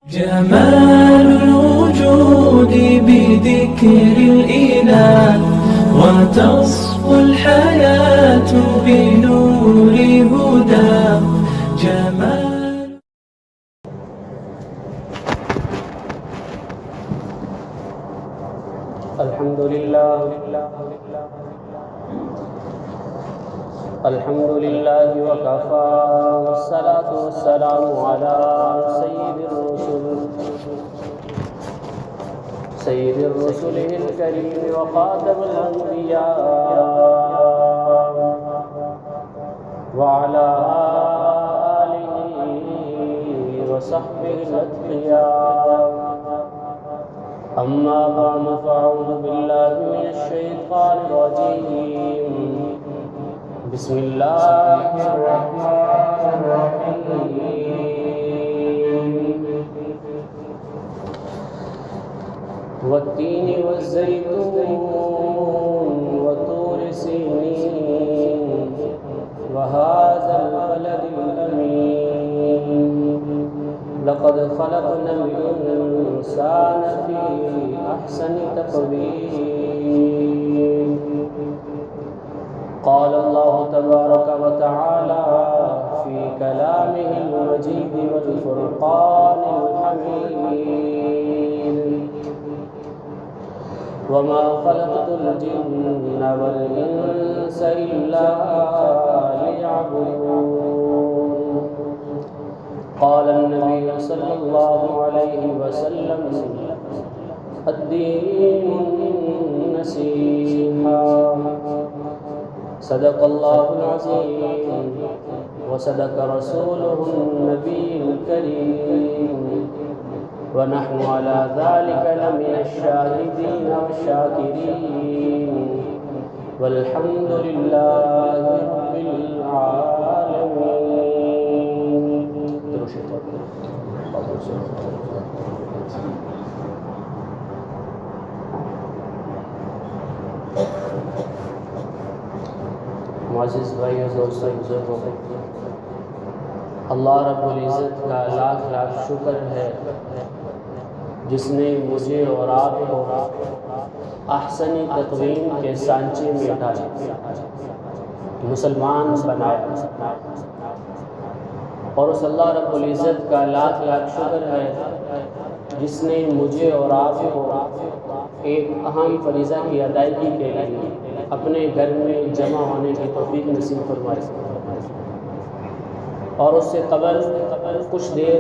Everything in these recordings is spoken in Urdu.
جمال الوجود بذكر الإله وتصفو الحياة بنور هدى جمال. الحمد لله وكفى والصلاة والسلام على سيد الرسل الكريم وخاتم الأنبياء وعلى آله وصحبه الأتقياء. أما بعد فأعوذ بالله من الشيطان الرجيم. بسم الله الرحمن الرحيم. والتين والزيتون وطور سينين وهذا البلد الأمين لقد خلقنا الإنسان في أحسن تقويم. قال الله تبارك وتعالى في كلامه المجيد والفرقان الحميد: وما خلقت الجن والإنس إلا ليعبدون. قال النبي صلى الله عليه وسلم: الدين النصيحة. صدق الله العظيم وصدق رسوله النبي الكريم ونحن على ذلك لمن الشاهدين والشاكرين والحمد لله رب العالمين. معزز بھائیو دوستو بزرگوں، اللہ رب العزت کا لاکھ لاکھ شکر ہے جس نے مجھے اور آپ کو احسن تقویم کے سانچے میں ڈالا، مسلمان بنایا، اور اس اللہ رب العزت کا لاکھ لاکھ شکر ہے جس نے مجھے اور آپ کو ایک اہم فریضہ کی ادائیگی کے لیے اپنے گھر میں جمع ہونے کی توفیق نصیب فرمائی، اور اس سے قبل کچھ دیر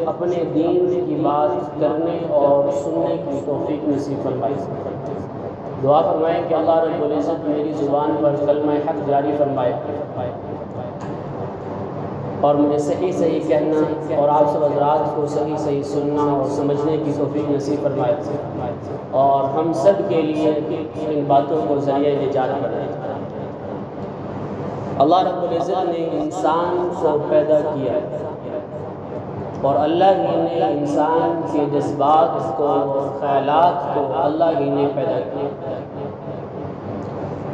اپنے دین کی بات کرنے اور سننے کی توفیق نصیب فرمائی۔ دعا فرمائیں کہ اللہ رب العزت میری زبان پر کلمہ حق جاری فرمائے اور مجھے صحیح صحیح کہنا اور آپ سب حضرات کو صحیح صحیح سننا اور سمجھنے کی توفیق نصیب فرمائے، اور ہم سب کے لیے ان باتوں کو ذریعہ نجات بنائے۔ اللہ رب العزت نے انسان کو پیدا کیا اور اللہ ہی نے انسان کے جذبات کو اور خیالات کو اللہ ہی نے پیدا کیا۔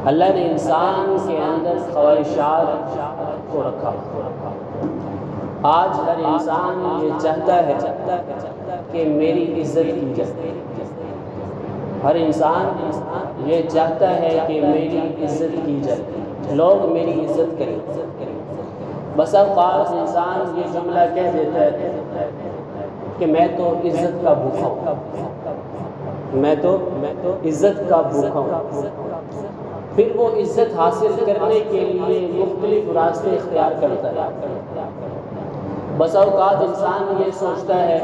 اللہ نے انسان کے اندر خواہشات کو رکھا۔ آج ہر انسان یہ چاہتا ہے کہ میری عزت کی جائے، ہر انسان یہ چاہتا ہے کہ میری عزت کی جائے، لوگ میری عزت کریں۔ بس اوقات انسان یہ جملہ کہہ دیتا ہے کہ میں تو عزت کا بھوکا ہوں، میں تو عزت کا بھوکا ہوں، پھر وہ عزت حاصل کرنے کے لیے مختلف راستے اختیار کرتا ہے۔ بس اوقات انسان یہ سوچتا ہے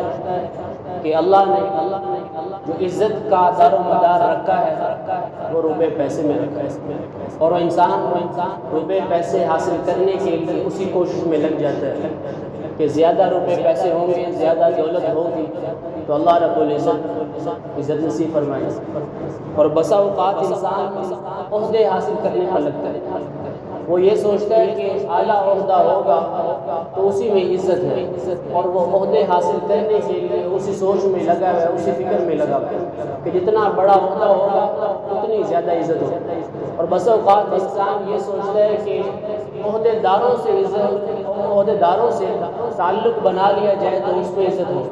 کہ اللہ نے جو عزت کا دار و مدار رکھا ہے وہ روپے پیسے میں رکھا ہے، اور وہ انسان روپے پیسے حاصل کرنے کے لیے اسی کوشش میں لگ جاتا ہے کہ زیادہ روپے پیسے ہوں گے، زیادہ دولت ہوگی تو اللہ رب العزت عزت نصیب فرمائے۔ اور بسا اوقات انسان عہدے حاصل کرنے پر لگتا ہے، وہ یہ سوچتا ہے کہ اعلیٰ عہدہ ہوگا تو اسی میں عزت ہے، اور وہ عہدے حاصل کرنے کے لیے اسی سوچ میں لگا ہوا ہے، اسی فکر میں لگا ہوا ہے کہ جتنا بڑا عہدہ ہوگا اتنی زیادہ عزت ہوگی۔ اور بس اوقات انسان یہ سوچتا ہے کہ عہدے داروں سے تعلق بنا لیا جائے تو اس میں عزت ہو،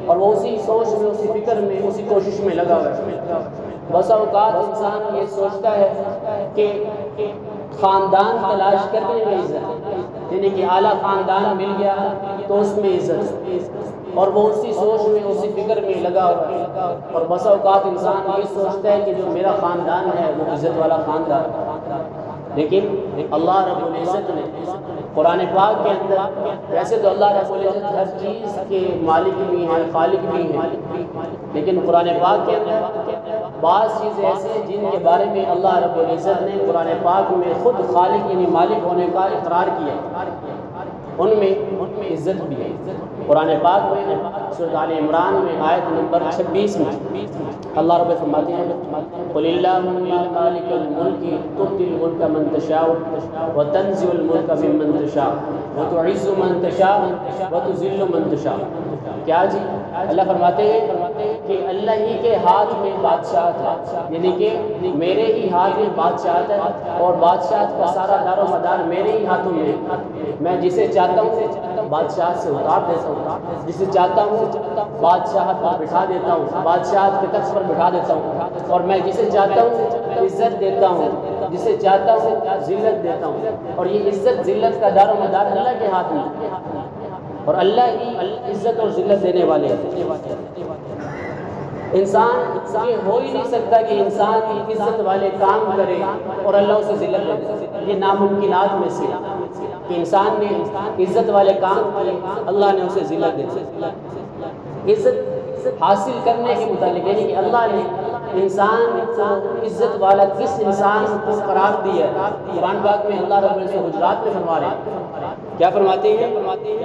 اور وہ اسی سوچ میں، اسی فکر میں، اسی کوشش میں لگا ہوا ہے۔ بسا اوقات انسان یہ سوچتا ہے کہ خاندان تلاش کرنے میں عزت، یعنی کہ اعلیٰ خاندان مل گیا تو اس میں عزت، اور وہ اسی سوچ میں، اسی فکر میں لگا ہوا ہے۔ اور بسا اوقات انسان یہ سوچتا ہے کہ جو میرا خاندان ہے وہ عزت والا خاندان، لیکن اللہ رب العزت نے قرآن پاک کے اندر، ویسے تو اللہ رب العزت ہر چیز کے مالک بھی ہیں، خالق بھی ہیں، لیکن قرآن پاک کے اندر بعض چیزیں ایسے ہیں جن کے بارے میں اللہ رب العزت نے قرآن پاک میں خود خالق یعنی مالک ہونے کا اقرار کیا، ان میں عزت بھی ہے۔ قرآن پاک میں سورۃ آل عمران میں آیت نمبر 26 میں اللہ رب فرماتے ہیں قل اللہم مالک الملک تؤتی الملک من تشاء وتنزع الملک ممن تشاء وتعز من تشاء وتذل من تشاء۔ کیا جی؟ اللہ فرماتے ہیں کہ اللہ ہی کے ہاتھ میں بادشاہت ہے، یعنی کہ میرے ہی ہاتھ میں بادشاہت ہے، اور بادشاہت کا سارا دار و مدار میرے ہی ہاتھوں میں ہے۔ میں جسے چاہتا ہوں بادشاہت سے اتار دیتا ہوں، جسے چاہتا ہوں بادشاہت پر بٹھا دیتا ہوں، بادشاہت کے تخت پر بٹھا دیتا ہوں، اور میں جسے چاہتا ہوں عزت دیتا ہوں، جسے چاہتا ہوں ذلت دیتا ہوں، اور یہ عزت ذلت کا دار و مدار اللہ کے ہاتھ میں، اور اللہ ہی عزت اور ذلت دینے والے ہیں۔ انسان یہ ہو ہی نہیں سکتا کہ انسان عزت والے کام کرے اور اللہ اسے ذلت دے، یہ ناممکنات میں سے کہ انسان نے عزت والے کام کیے، اللہ نے اسے ذلت دے دی۔ عزت حاصل کرنے کے متعلق یعنی کہ اللہ نے انسان کو عزت والا کس انسان کو قرار دیا ہے، قرآن پاک میں اللہ رب العزت حجرات میں فرما رہے ہیں، کیا فرماتے ہیں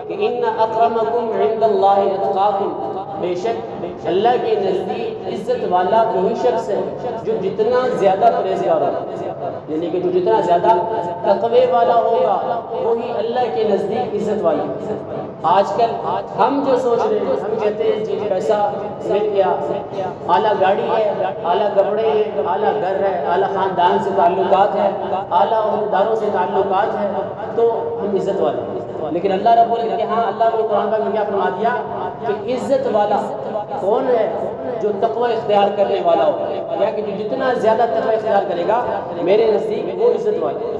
کہ ان اکرمکم عند اللہ اتقاکم، بے شک اللہ کے نزدیک عزت والا وہی شخص ہے جو جتنا زیادہ پرہیزگار ہوگا، یعنی کہ جو جتنا زیادہ تقوی والا ہوگا وہی اللہ کے نزدیک عزت والا۔ آج کل ہم جو سوچ رہے ہیں، ہم کہتے ہیں جی پیسہ مل گیا، اعلیٰ گاڑی ہے، اعلیٰ کپڑے ہیں، اعلیٰ گھر ہے، اعلیٰ خاندان سے تعلقات ہیں، اعلیٰ عہدیداروں سے تعلقات ہیں، تو ہم عزت والے ہیں۔ لیکن اللہ رب العزت کہ ہاں اللہ نے قرآن پاک میں کیا فرما دیا کہ عزت والا کون ہے؟ جو تقوی اختیار کرنے والا ہو، یا کہ جو جتنا زیادہ تقوی اختیار کرے گا میرے نزدیک وہ عزت والا۔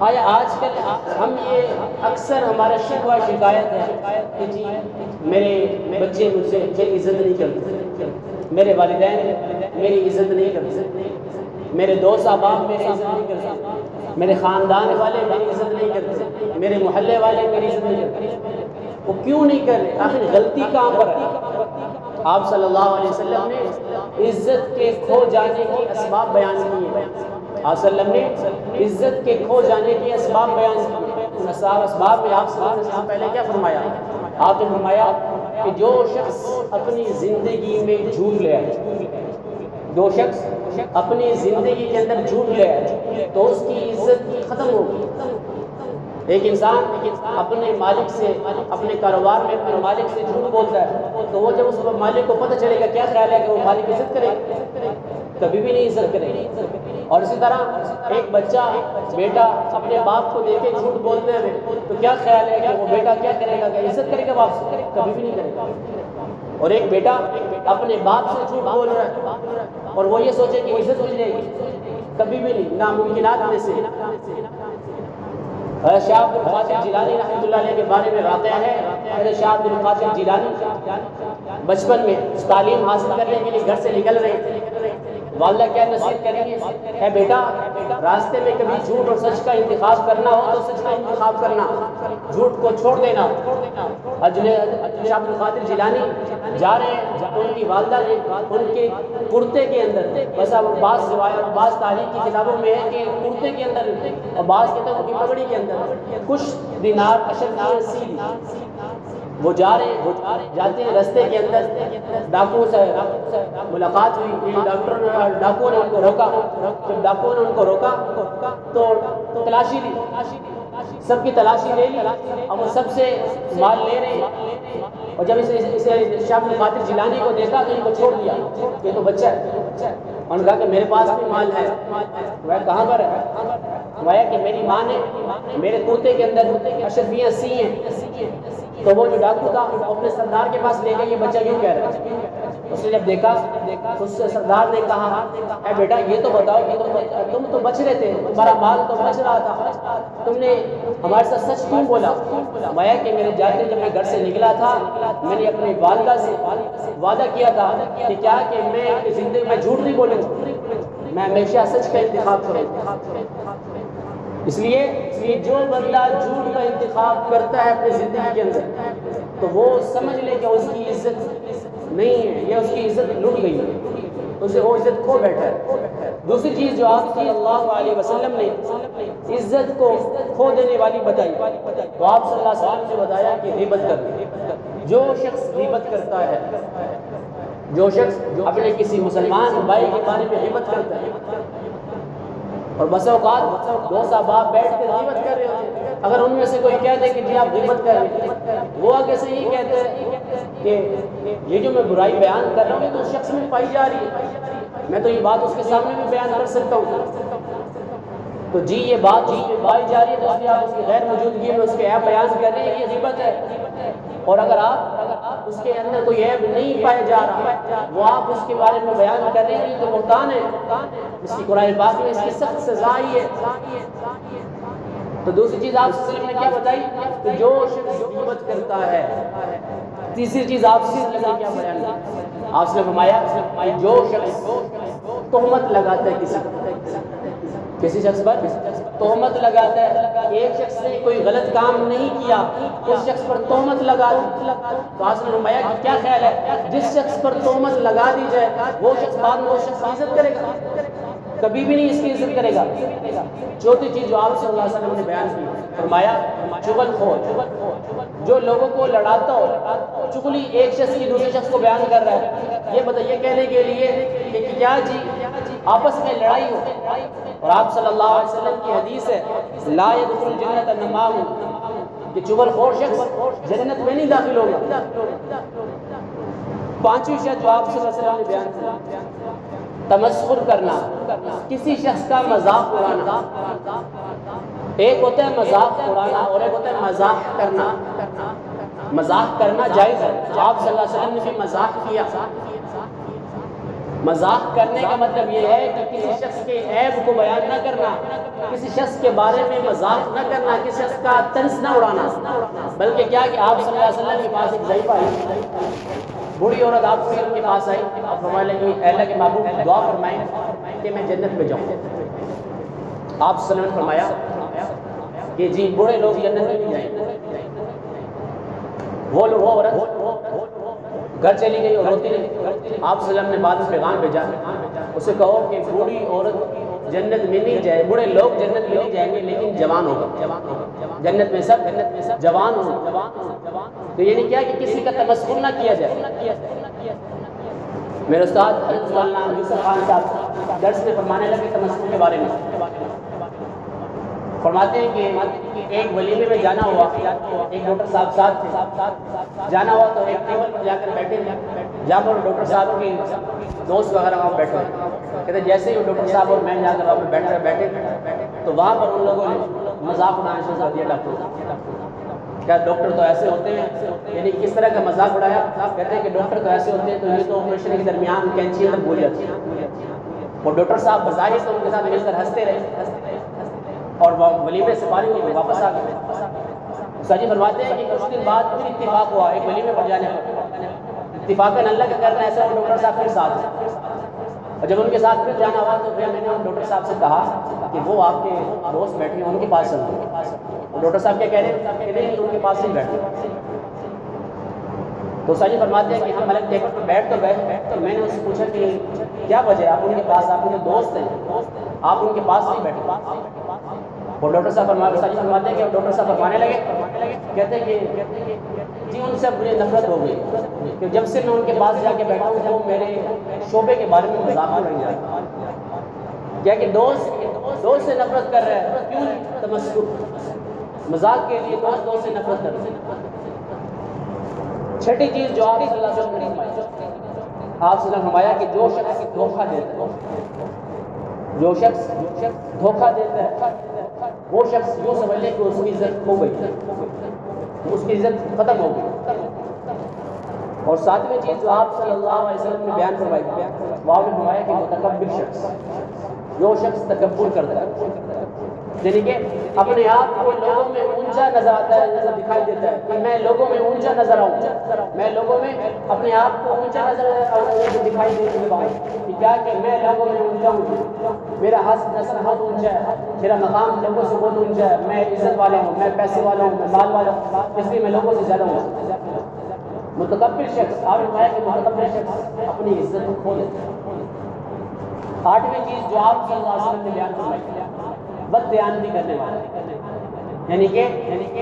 آیا آج کل ہم یہ اکثر ہمارا شکوہ شکایت ہے کہ جی میرے بچے مجھ سے عزت نہیں کرتے، میرے والدین میری عزت نہیں کرتے، میرے دوست احباب میری عزت نہیں کرتے، میرے خاندان والے میری عزت نہیں کرتے، میرے محلے والے میری عزت نہیں کرتے۔ وہ کیوں نہیں کر رہے؟ آخر غلطی کہاں پر ہے؟ آپ صلی اللہ علیہ وسلم نے عزت کے کھو جانے کی اسباب بیان کیے ہیں، آپ صلی اللہ علیہ وسلم نے عزت کے کھو جانے کے اسباب بیان کیے۔ ان اسباب میں آپ صلی اللہ علیہ وسلم نے پہلے کیا فرمایا؟ آپ نے فرمایا کہ جو شخص اپنی زندگی میں جھوٹ لے آئے، جو شخص اپنی زندگی کے اندر جھوٹ لے آئے تو اس کی عزت ختم ہوگی۔ ایک انسان اپنے مالک سے، اپنے کاروبار میں اپنے مالک سے جھوٹ بولتا ہے تو وہ جب اس مالک کو پتہ چلے گا، کیا خیال ہے کہ وہ مالک عزت کرے گا؟ کبھی بھی نہیں عزت کرے گا۔ اور اسی طرح ایک بچہ، بیٹا اپنے باپ کو دیکھے جھوٹ بولتے ہوئے تو کیا خیال ہے کہ وہ بیٹا کیا کرے گا؟ کہ عزت کرے گا باپ سے؟ کبھی بھی نہیں کرے گا۔ اور ایک بیٹا اپنے باپ سے جھوٹ بول رہا ہے اور وہ یہ سوچے کہ عزت مل جائے گی، کبھی بھی نہیں، ناممکنات میں سے۔ حضرت شاہ عبد القادر جیلانی رحمۃ اللہ علیہ کے بارے میں واقعہ ہے۔ حضرت شاہ عبد القادر جیلانی بچپن میں تعلیم حاصل کرنے کے لیے گھر سے نکل رہے، والدہ کیا نصیحت کریں گے؟ اے بیٹا، راستے میں کبھی جھوٹ اور سچ کا انتخاب کرنا ہو تو سچ کا انتخاب کرنا، جھوٹ کو چھوڑ دینا۔ حضرت شاہ عبد القادر جیلانی جا رہے ہیں تو ان کی والدہ نے ان کے کرتے کے اندر، ویسا بعض تاریخ کی کتابوں میں ہے کہ کرتے کے اندر اور بعض کتابوں کی پگڑی کے اندر کچھ دینار اشرفیاں سی دی۔ وہ جا رہے جاتے ہیں، رستے کے اندر ڈاکو سے ملاقات ہوئی، ڈاکو نے ان کو روکا۔ جب ڈاکو نے ان کو روکا تو تلاشی لی، سب کی تلاشی لے لی، اور وہ سب سے مال لے رہے ہیں۔ اور جب اسے شاہ عبد القادر جیلانی کو دیکھا تو ان کو چھوڑ دیا کہ تو بچہ ہے، اور کہا کہ میرے پاس بھی مال ہے۔ وہ کہاں پر ہے؟ وہ کہ میری ماں نے میرے کرتے کے اندر اشرفیاں سی ہیں، تو وہ جو ڈاکو تھا اپنے سردار کے پاس لے گئے یہ بچہ کیوں کہہ رہا ہے. اس نے جب دیکھا تو اس سے سردار نے کہا اے بیٹا یہ تو بتاؤ کہ تم تو بچ رہے تھے, تمہارا مال تو بچ رہا تھا, تم نے ہمارے ساتھ سچ کیوں بولا؟ مایا کہ میرے جاتے جب میں گھر سے نکلا تھا میں نے اپنی والدہ سے وعدہ کیا تھا کہ کیا کہ میں زندگی میں جھوٹ نہیں بولوں, میں ہمیشہ سچ کا انتخاب کروں. اس لیے جو بندہ جھوٹ کا انتخاب کرتا ہے اپنی زندگی کے اندر تو وہ سمجھ لے کہ اس کی عزت نہیں ہے یا اس کی عزت لٹ گئی ہے, اسے وہ عزت کھو بیٹھا ہے. دوسری چیز جو آپ صلی اللہ علیہ وسلم نے عزت کو کھو دینے والی بتائی تو آپ صلی اللہ علیہ وسلم نے بتایا کہ غیبت کر. جو شخص غیبت کرتا ہے, جو شخص اپنے کسی مسلمان بھائی کے بارے میں غیبت کرتا ہے, اور بس اوقات دو صاحب بیٹھ کے غیبت کر رہے ہوتے ہیں, اگر ان میں سے کوئی کہہ دے کہ جی آپ غیبت کر رہے ہیں, وہ آگے سے یہ کہتے ہیں کہ یہ جو میں برائی بیان کر رہا ہوں تو اس شخص میں پائی جا رہی ہے, میں تو یہ بات اس کے سامنے بھی بیان کر سکتا ہوں. تو جی یہ بات پائی جا رہی ہے تو اس لیے آپ اس کی غیر موجودگی میں اس کے عیب بیان کر رہے ہیں, یہ غیبت ہے. اور اگر آپ اس کے اندر کوئی عیب نہیں پایا جا رہا وہ آپ اس کے بارے میں بیان کر رہے ہیں, یہ تو بہتان ہے, اس کی قرآن پاک میں اس کی سخت سزا ہی ہے. تو دوسری چیز آپ صلی اللہ علیہ وسلم نے کیا بتائی کہ جو شخص غیبت کرتا ہے. تیسری چیز آپ صلی اللہ علیہ وسلم نے کیا بیان کی, آپ نے فرمایا جو شخص تہمت لگاتا ہے کسی شخص پر تہمت لگاتا ہے, ایک شخص نے کوئی غلط کام نہیں کیا اس شخص پر تہمت لگا دی, تو آپ نے فرمایا کہ کیا خیال ہے جس شخص پر تہمت لگا دی جائے وہ شخص بعد میں وہ شخص کی عزت کرے گا؟ کبھی بھی نہیں اس کی عزت کرے گا. چوتھی چیز جو آپ صلی اللہ علیہ وسلم نے بیان کی فرمایا چغل خور, جو لوگوں کو لڑاتا ہو, چغلی ایک شخص کی دوسرے شخص کو بیان کر رہا ہے, یہ بتائیے کہنے کے لیے کہ کیا جی آپس میں لڑائی ہو. اور آپ صلی اللہ علیہ وسلم کی حدیث ہے لا يدخل الجنة النمام, کہ چغل خور شخص جنت میں نہیں داخل ہوگا. پانچویں شرط جو آپ صلی اللہ علیہ وسلم نے بیان کی تمسخر کرنا, کسی شخص کا مذاق اڑانا. ایک ہوتا ہے مذاق اڑانا اور ایک ہوتا ہے مزاح کرنا. مزاح کرنا جائز ہے, آپ صلی اللہ علیہ وسلم نے بھی مزاح کیا. مزاح کرنے کا مطلب یہ ہے کہ کسی شخص کے عیب کو بیان نہ کرنا, کسی شخص کے بارے میں مذاق نہ کرنا, کسی شخص کا طنز نہ اڑانا. بلکہ کیا کہ آپ صلی اللہ علیہ وسلم کے پاس ایک ضعیفہ ہے, بوڑھی عورت آپ سے ان کے پاس آئی, آپ فرمانے لگی اے اللہ کے محبوب دعا فرمائیں کہ میں جنت میں جاؤں. آپ صلی اللہ علیہ وسلم نے فرمایا کہ جی بوڑھے لوگ جنت میں نہیں جائیں. وہ لوگ وہ عورت گھر چلی گئی اور روتی رہی. آپ صلی اللہ علیہ وسلم نے بعد میں پیغام بھیجا, اسے کہو کہ بوڑھی عورت جنت میں نہیں جائے, بوڑھے لوگ جنت میں نہیں جائیں گے لیکن جوان ہوگا. جنت میں سب جوان ہوگا. تو یہ نہیں کیا کہ کسی کا تمسخر نہ کیا جائے. میرے استاد یوسف خان صاحب درس میں فرمانے لگے تمسخر کے بارے میں. فرماتے ہیں کہ ایک ولیمے میں جانا ہوا, ایک ڈاکٹر صاحب ساتھ تھے, جانا ہوا تو ایک ٹیبل پر جا کر بیٹھے, جہاں پر ڈاکٹر صاحب کے دوست وغیرہ وہاں بیٹھے. کہتے جیسے ہی وہ ڈاکٹر صاحب اور میں جا کر وہاں پہ بیٹھے تو وہاں پر ان لوگوں نے مذاق اڑانا شروع کر دیا. ڈاکٹر کیا ڈاکٹر تو ایسے ہوتے ہیں, یعنی کس طرح کا مذاق اڑایا. کہتے ہیں کہ ڈاکٹر تو ایسے ہوتے ہیں تو یہ تو آپریشن کے درمیان کینچی تک بھول جاتی ہے. اور ڈاکٹر صاحب بظاہر تو ان کے ساتھ مل کر ہنستے رہے اور ولیمے سے فارغ ہو کے واپس آ گئے. ساجی فرماتے ہیں کہ کچھ دن بعد پھر اتفاق ہوا ایک ولیمے پر جانے پر. اتفاقاً اللہ کا کرنا ایسا وہ ڈاکٹر صاحب پھر ساتھ ہیں, اور جب ان کے ساتھ پھر جانا ہوا تو پھر میں نے ان ڈاکٹر صاحب سے کہا کہ وہ آپ کے دوست بیٹھے ہیں ان کے پاس چلتے. ڈاکٹر صاحب کیا کہہ رہے ہیں ان کے پاس نہیں بیٹھے. تو ساجی فرماتے ہیں کہ ہم الگ ٹیبل پر بیٹھ تو گئے تو میں نے ان سے پوچھا کہ کیا وجہ آپ ان کے پاس, آپ کے دوست ہیں آپ ان کے پاس نہیں بیٹھے. اور ڈاکٹر صاحب فرماتے ہیں کہ ڈاکٹر صاحب فرمانے لگے, کہتے ہیں کہ جی ان سے مجھے نفرت ہو گئی کہ جب سے میں ان کے پاس جا کے بیٹھا ہوں وہ میرے شعبے کے بارے میں مذاق ہو رہی ہے. کیا کہ دوست سے نفرت کر رہا ہے, کیوں تمسخر مذاق کے لیے دوست سے نفرت کر رہا ہے. چھٹی چیز جو آپ صلی اللہ علیہ وسلم نے فرمائی, آپ صلی اللہ علیہ وسلم نے فرمایا کہ جو شخص دھوکہ دیتا ہے, جو شخص دھوکہ دیتا ہے وہ شخص یوں سمجھ لے کہ اس کی عزت کھو گئی. اس کی عزت ختم ہوگی۔ اور ساتویں چیز جو آپ صلی اللہ علیہ وسلم نے بیان فرمائی، وہ آپ نے فرمایا کہ متکبر شخص، جو شخص تکبر کرتا ہے، یعنی کہ اپنے آپ کو لوگوں میں اونچا نظر آتا ہے، نظر دکھائی دیتا ہے کہ میں لوگوں میں اونچا نظر آؤں، میں لوگوں میں اپنے آپ کو اونچا نظر دکھائی دینے کے بعد کہ کیا کہ میں لوگوں میں اونچا ہوں، میرا حسب نسب بہت اونچا ہے، میرا مقام لوگوں سے بہت اونچا ہے، میں عزت والا ہوں، میں پیسے والا ہوں، میں مال والا ہوں، اس لیے میں لوگوں سے زیادہ ہوں۔ متکبر شخص، آپ نے فرمایا کہ متکبر شخص اپنی عزت کو کھو دیتا ہے۔ آٹھویں چیز جو آپ صلی اللہ علیہ وسلم نے بیان فرمائی، بددیانتی کرنے والا، یعنی کہ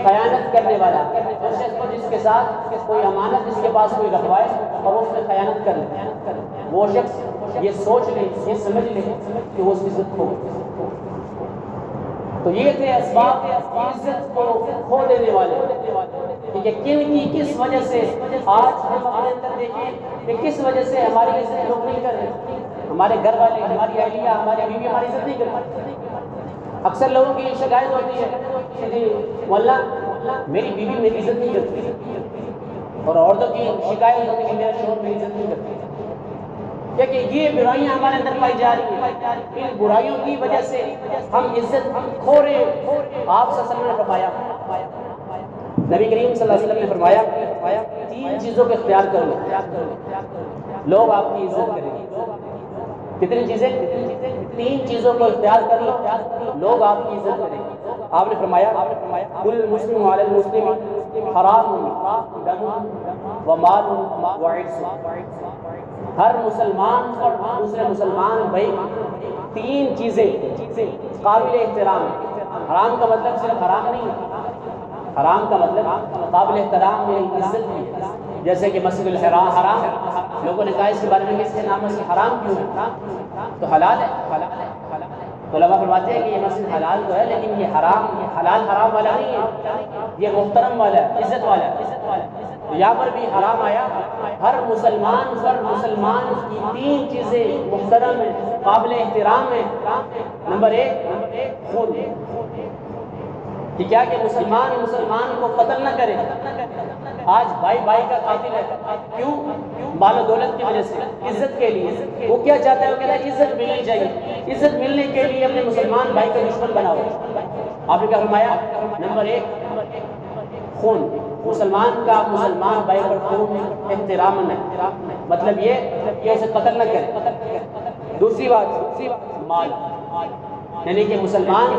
خیانت کرنے والا، اس شخص کو جس کے ساتھ کوئی امانت، جس کے پاس کوئی رکھوائے اور اس میں خیانت کر لے، وہ شخص یہ سوچ لے، یہ سمجھ لے کہ وہ اس کی عزت کھو گئی۔ تو یہ تھے اسباب عزت کو کھو دینے والے، کہ کس وجہ سے آج ہم اپنے اندر دیکھیں کہ کس وجہ سے ہماری عزت لوگ نہیں کر رہے، ہمارے گھر والے، ہماری اہلیہ، ہماری بیوی ہماری عزت نہیں کر رہی۔ اکثر لوگوں کی شکایت ہوتی ہے کہ جی واللہ میری بیوی میری عزت نہیں کرتی، اور عورتوں کی شکایت ہوتی ہے کہ میرا شوہر میری عزت نہیں کرتی، کیونکہ یہ برائیاں ہمارے اندر پائی جا رہی ہیں۔ ان برائیوں کی وجہ سے ہم عزت کھو رہے ہیں۔ آپ صلی اللہ علیہ وسلم نے فرمایا، نبی کریم صلی اللہ علیہ وسلم نے فرمایا 3 چیزوں کو اختیار کر لو، لوگ آپ کی عزت کریں گے۔ کتنی چیزیں؟ 3 چیزوں کو اختیار کر لو، لوگ آپ کی عزت کریں گے۔ آپ نے فرمایا کل مسلم علی المسلم حرام دم و مال و عرض، ہر مسلمان اور دوسرے مسلمان بھائی 3 چیزیں قابل احترام ہیں۔ حرام کا مطلب صرف حرام نہیں ہے، حرام کا مطلب قابل احترام ہے، عزت بھی ہے۔ جیسے کہ مسجد الحرام حرام، لوگوں نے کہا اس کے بارے میں اس کے نام سے حرام کیوں ہے؟ تو حلال ہے۔ علماء فرماتے ہیں کہ یہ مسجد حلال تو ہے، لیکن یہ حرام، یہ حلال حرام والا نہیں ہے، یہ محترم والا ہے، عزت والا ہے۔ تو یہاں پر بھی حرام آیا۔ ہر مسلمان پر مسلمان کی 3 چیزیں محترم ہیں، قابل احترام ہیں۔ نمبر 1 خون، کہ کیا کہ مسلمان کو قتل نہ کرے۔ آج بھائی کا قاتل ہے، کیوں؟ مال و دولت کی وجہ سے، عزت کے لیے۔ وہ کیا چاہتا ہے؟ وہ کہتا ہے عزت ملنی چاہیے، عزت ملنے کے لیے اپنے مسلمان بھائی کا دشمن بناؤ۔ آپ نے کیا فرمایا؟ نمبر 1 خون، مسلمان کا مسلمان بھائی پر خون احترام ہے، مطلب یہ کہ اسے قتل نہ کرے۔ دوسری بات مال، یعنی کہ مسلمان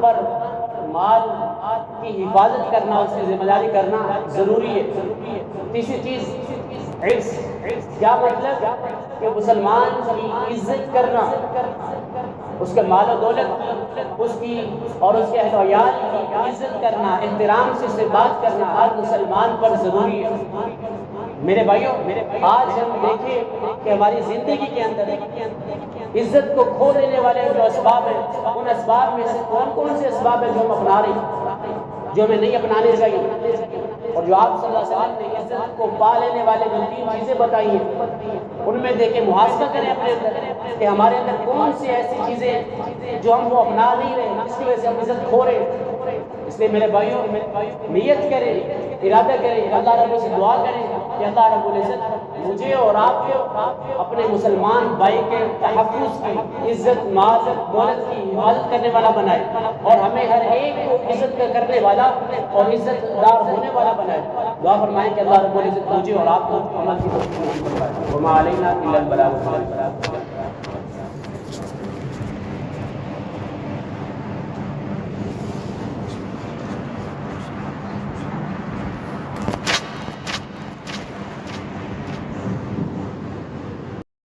پر مال کی حفاظت کرنا، اس کی ذمہ داری کرنا ضروری ہے۔ تیسری چیز عرض، کیا مطلب؟ کہ مسلمان کی عزت کرنا، اس کے مال و دولت کی، اس کی اور اس کے اہل و عیال کی عزت کرنا، احترام سے اس سے بات کرنا ہر مسلمان پر ضروری ہے۔ میرے بھائیوں، آج ہم دیکھیں کہ ہماری زندگی کے اندر عزت کو کھو دینے والے جو اسباب ہیں، ان اسباب میں سے کون سے اسباب ہیں جو ہم اپنا رہے ہیں، جو ہمیں نہیں اپنانے چاہیے؟ اور جو آپ صلی اللہ علیہ وسلم نے عزت کو پا لینے والے جو 3 چیزیں بتائی ہیں، ان میں دیکھیں، محاسبہ کریں اپنے اندر کہ ہمارے اندر کون سی ایسی چیزیں جو ہم وہ اپنا نہیں رہے، جس کی وجہ سے ہم عزت کھو رہے ہیں۔ اس لیے میرے بھائیوں، نیت کریں، ارادہ کریں، اللہ رب سے دعا کریں کہ اللہ رب العزت مجھے اور آپ کو اپنے مسلمان بھائی کے تحفظ کی، عزت مال دولت کی حفاظت کرنے والا بنائے، اور ہمیں ہر ایک کو عزت کرنے والا اور عزت دار ہونے والا بنائے۔ دعا فرمائیں کہ اللہ رب العزت مجھے اور آپ کو عمل کی توفیق عطا فرمائے۔ وما علینا الا البلاغ۔